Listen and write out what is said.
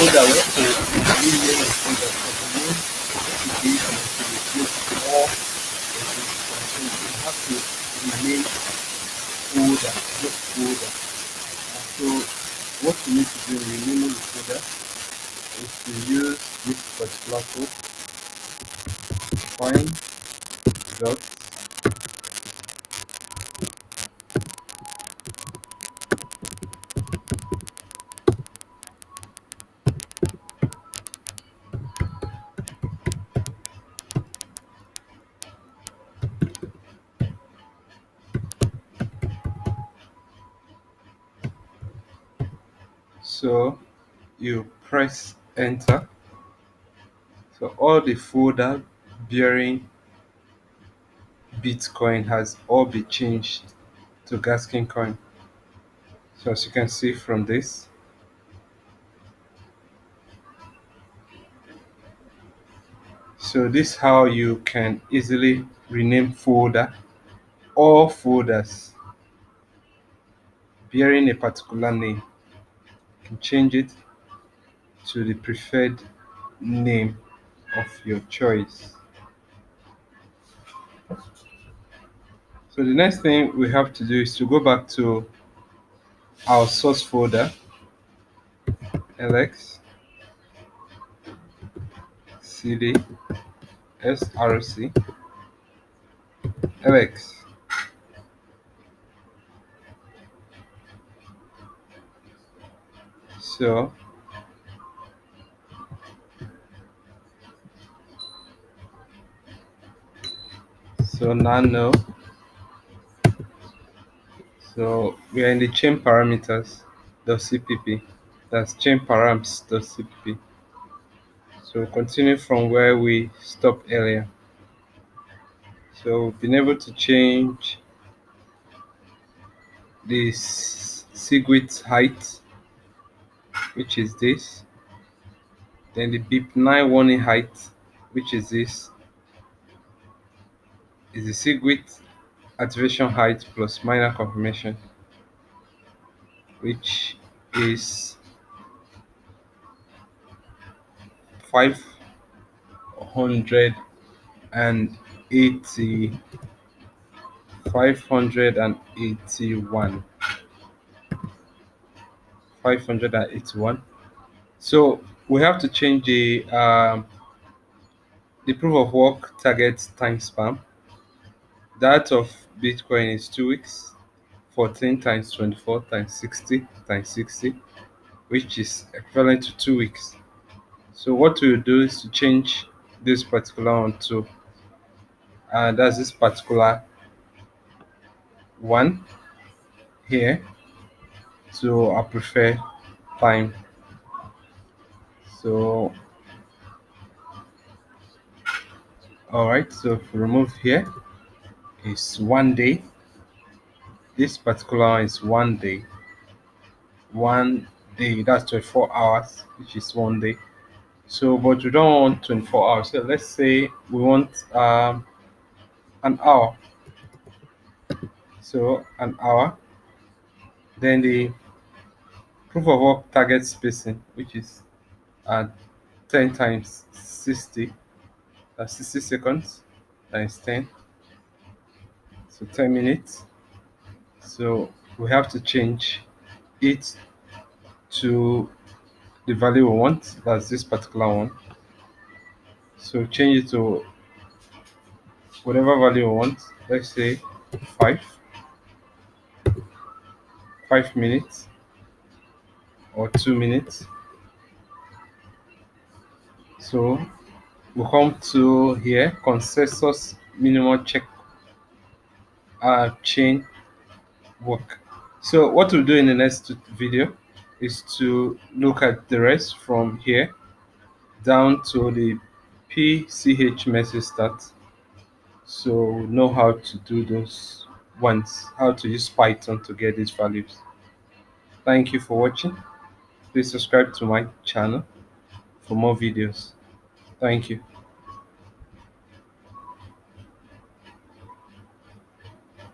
folder, we have to rename the folder because the name today and to replace more so we have to rename folder, just folder. So what you need to do in renaming the folder is to use this particular code, find dot so you press enter. So all the folder bearing Bitcoin has all been changed to gaskincoin. So as you can see from this, so this is how you can easily rename folder or folders bearing a particular name. You can change it to the preferred name of your choice. So the next thing we have to do is to go back to our source folder, LX, CD, SRC, LX. So nano. So we are in the chain parameters.cpp. That's chain params.cpp. So continue from where we stopped earlier. So we've been able to change this SegWit height, which is this. Then the BIP9 warning height, which is this, is the SegWit activation height plus minor confirmation, which is 580 581 581. So we have to change the proof of work target time span. That of Bitcoin is 2 weeks, 14 times 24 times 60 times 60, which is equivalent to 2 weeks. So what we'll do is to change this particular one to that's this particular one here to our preferred time. So all right, so if we remove here is 1 day. This particular one is 1 day. 1 day, that's 24 hours, which is 1 day. So but we don't want 24 hours. So let's say we want an hour. So an hour. Then the proof of work target spacing, which is 10 times 60, that's 60 seconds times 10, so 10 minutes. So we have to change it to the value we want, that's this particular one. So change it to whatever value we want. Let's say 5 minutes or 2 minutes. So we come to here, consensus minimum check chain work. So what we'll do in the next video is to look at the rest from here down to the PCH message start. So we know how to do those ones, how to use Python to get these values. Thank you for watching. Please subscribe to my channel for more videos. Thank you.